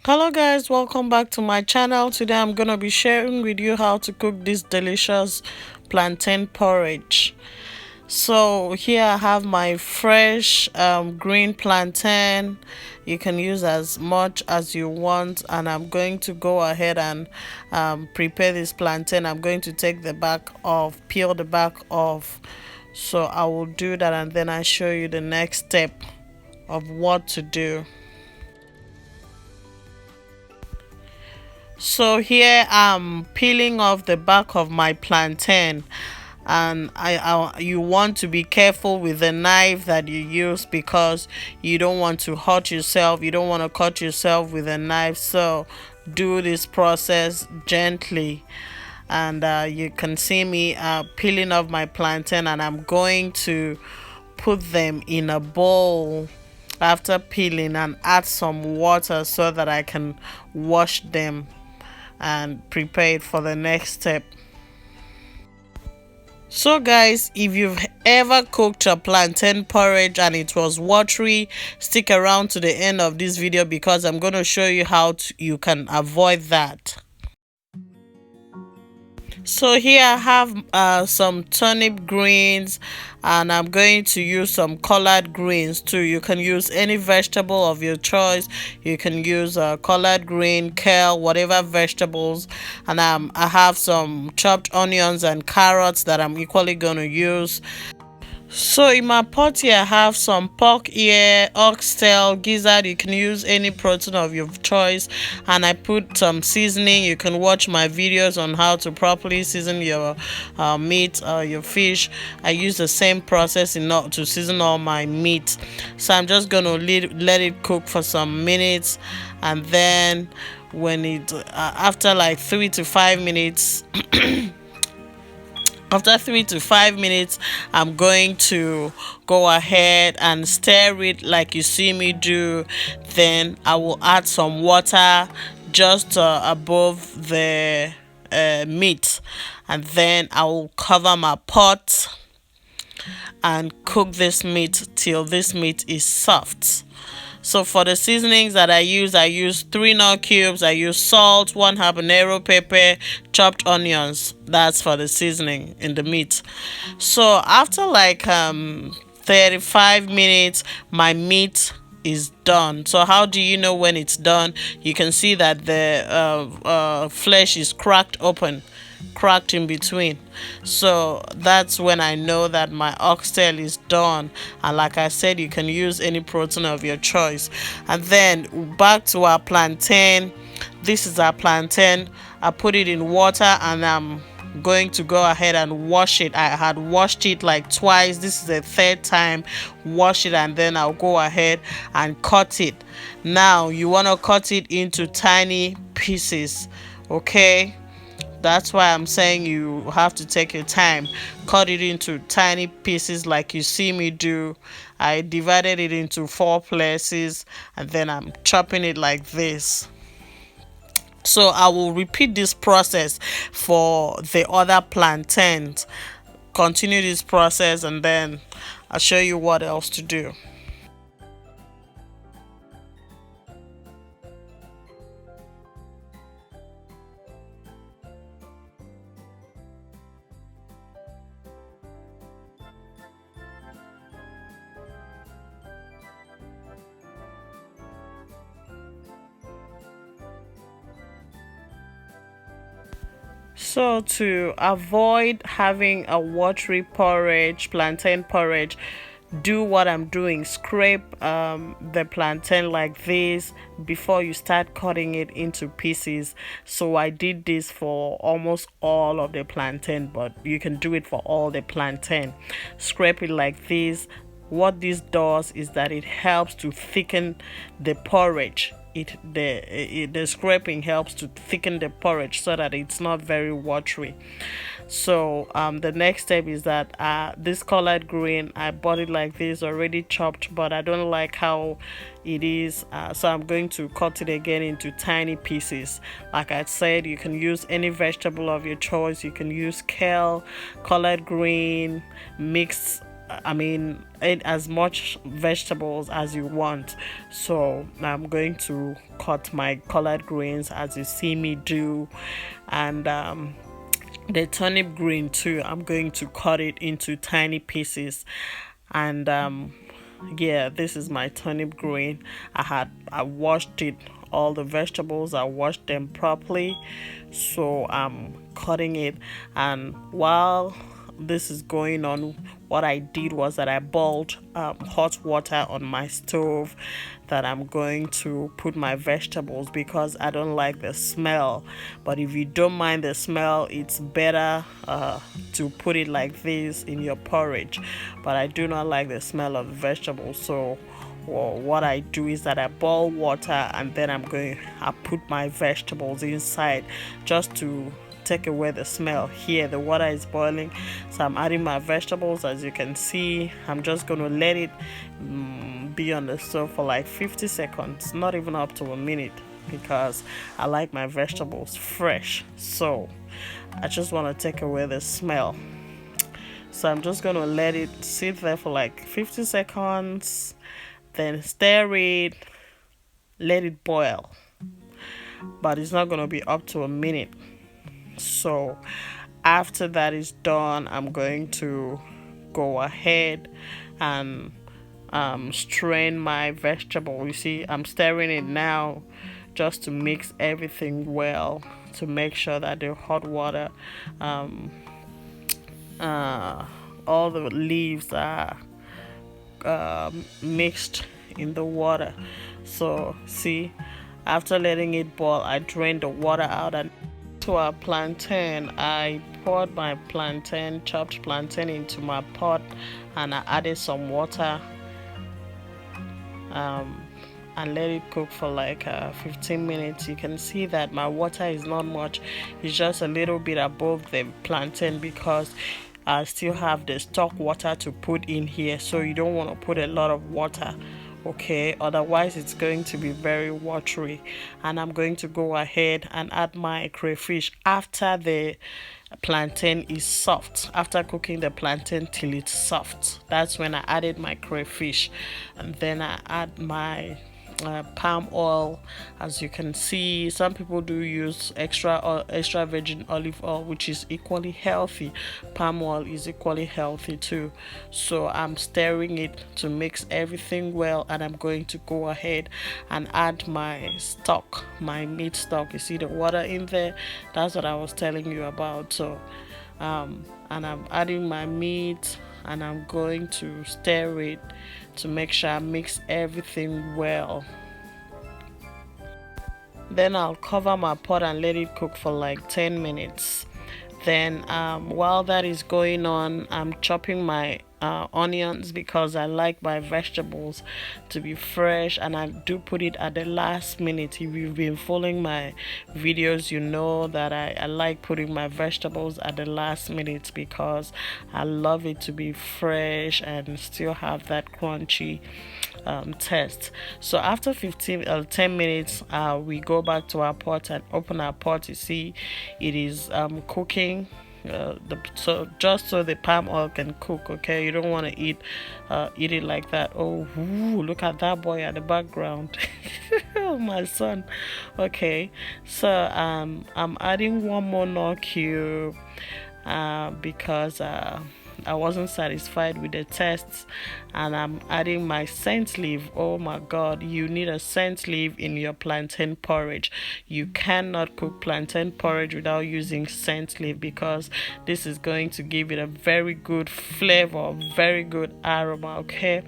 Hello guys, welcome back to my channel. Today I'm gonna be sharing with you how to cook this delicious plantain porridge. So here I have my fresh green plantain. You can use as much as you want, and I'm going to go ahead and prepare this plantain. I'm going to take the back off, peel the back off. So I will do that, and then I show you the next step of what to do. So here I'm peeling off the back of my plantain, and you want to be careful with the knife that you use because you don't want to hurt yourself. You don't want to cut yourself with a knife. So do this process gently. And you can see me peeling off my plantain, and I'm going to put them in a bowl after peeling and add some water so that I can wash them and prepare it for the next step. So guys, if you've ever cooked a plantain porridge and it was watery, stick around to the end of this video because I'm going to show you how you can avoid that. So here I have some turnip greens, and I'm going to use some collard greens too. You can use any vegetable of your choice. You can use collard green, kale, whatever vegetables. And I have some chopped onions and carrots that I'm equally going to use. So in my pot here I have some pork ear, oxtail, gizzard. You can use any protein of your choice, and I put some seasoning. You can watch my videos on how to properly season your meat or your fish. I use the same process in order to season all my meat. So I'm just gonna let it cook for some minutes, and then when it after like 3 to 5 minutes after 3 to 5 minutes, I'm going to go ahead and stir it like you see me do. Then I will add some water just above the meat, and then I will cover my pot and cook this meat till this meat is soft. So for the seasonings that I use 3 nut cubes, I use salt, 1 habanero pepper, chopped onions. That's for the seasoning in the meat. So after like 35 minutes, my meat is done. So how do you know when it's done? You can see that the flesh is cracked in between. So that's when I know that my oxtail is done. And like I said, you can use any protein of your choice. And then back to our plantain. This is our plantain. I put it in water, and I'm going to go ahead and wash it. I had washed it like twice. This is the third time. Wash it, and then I'll go ahead and cut it. Now you want to cut it into tiny pieces, okay? That's why I'm saying you have to take your time. Cut it into tiny pieces like you see me do. I divided it into 4 places, and then I'm chopping it like this. So I will repeat this process for the other plantains. Continue this process, and then I'll show you what else to do. So to avoid having a watery porridge, plantain porridge, do what I'm doing. Scrape the plantain like this before you start cutting it into pieces. So I did this for almost all of the plantain, but you can do it for all the plantain. Scrape it like this. What this does is that it helps to thicken the porridge. The scraping helps to thicken the porridge so that it's not very watery. So the next step is that this collard green, I bought it like this already chopped, but I don't like how it is, so I'm going to cut it again into tiny pieces. Like I said, you can use any vegetable of your choice. You can use kale, collard green, mixed I mean, eat as much vegetables as you want. So I'm going to cut my collard greens as you see me do, and the turnip green too. I'm going to cut it into tiny pieces, and yeah, this is my turnip green. I washed it, all the vegetables, I washed them properly, so I'm cutting it. And while this is going on, what I did was that I boiled hot water on my stove, that I'm going to put my vegetables, because I don't like the smell. But if you don't mind the smell, it's better to put it like this in your porridge. But I do not like the smell of the vegetables, so well, what I do is that I boil water, and then I put my vegetables inside, just to take away the smell. Here the water is boiling, so I'm adding my vegetables. As you can see, I'm just going to let it be on the stove for like 50 seconds, not even up to a minute, because I like my vegetables fresh. So I just want to take away the smell. So I'm just going to let it sit there for like 50 seconds, then stir it, let it boil. But it's not going to be up to a minute. So after that is done, I'm going to go ahead and strain my vegetable. You see, I'm stirring it now, just to mix everything well, to make sure that the hot water, all the leaves are mixed in the water. So see, after letting it boil, I drained the water out, and to our plantain, I poured my chopped plantain into my pot, and I added some water, and let it cook for like 15 minutes. You can see that my water is not much, it's just a little bit above the plantain, because I still have the stock water to put in here. So you don't want to put a lot of water, okay, otherwise it's going to be very watery. And I'm going to go ahead and add my crayfish after the plantain is soft. After cooking the plantain till it's soft, that's when I added my crayfish. And then I add my palm oil. As you can see, some people do use extra virgin olive oil, which is equally healthy. Palm oil is equally healthy too. So I'm stirring it to mix everything well, and I'm going to go ahead and add my stock, my meat stock. You see the water in there, that's what I was telling you about. So and I'm adding my meat, and I'm going to stir it to make sure I mix everything well. Then I'll cover my pot and let it cook for like 10 minutes. Then while that is going on, I'm chopping my onions, because I like my vegetables to be fresh, and I do put it at the last minute. If you've been following my videos, you know that I like putting my vegetables at the last minute, because I love it to be fresh and still have that crunchy taste. So after 10 minutes, we go back to our pot and open our pot. You see it is cooking, so just so the palm oil can cook. Okay, you don't want to eat it like that. Oh, ooh, look at that boy at the background. Oh, my son. Okay, so I'm adding one more nor cube, because I wasn't satisfied with the tests, and I'm adding my scent leaf. Oh my god, you need a scent leaf in your plantain porridge. You cannot cook plantain porridge without using scent leaf, because this is going to give it a very good flavor, very good aroma. Okay,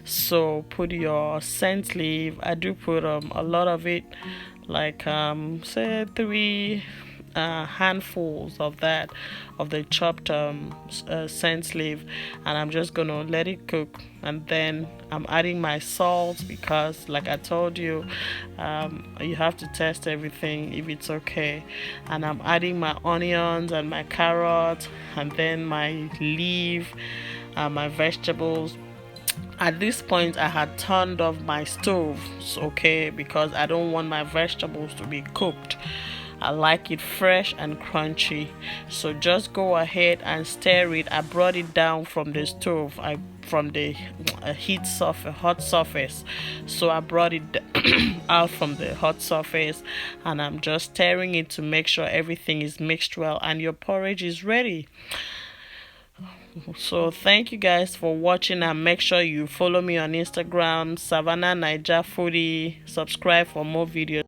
so put your scent leaf. I do put a lot of it, like say 3 handfuls of that, of the chopped scent leaf, and I'm just gonna let it cook. And then I'm adding my salt, because like I told you, you have to test everything if it's okay. And I'm adding my onions and my carrot, and then my leaf, my vegetables. At this point, I had turned off my stove, okay, because I don't want my vegetables to be cooked. I like it fresh and crunchy. So just go ahead and stir it. I brought it down from the stove. From the hot surface. So I brought it out from the hot surface, and I'm just stirring it to make sure everything is mixed well, and your porridge is ready. So thank you guys for watching, and make sure you follow me on Instagram, Savannah Niger Foodie. Subscribe for more videos.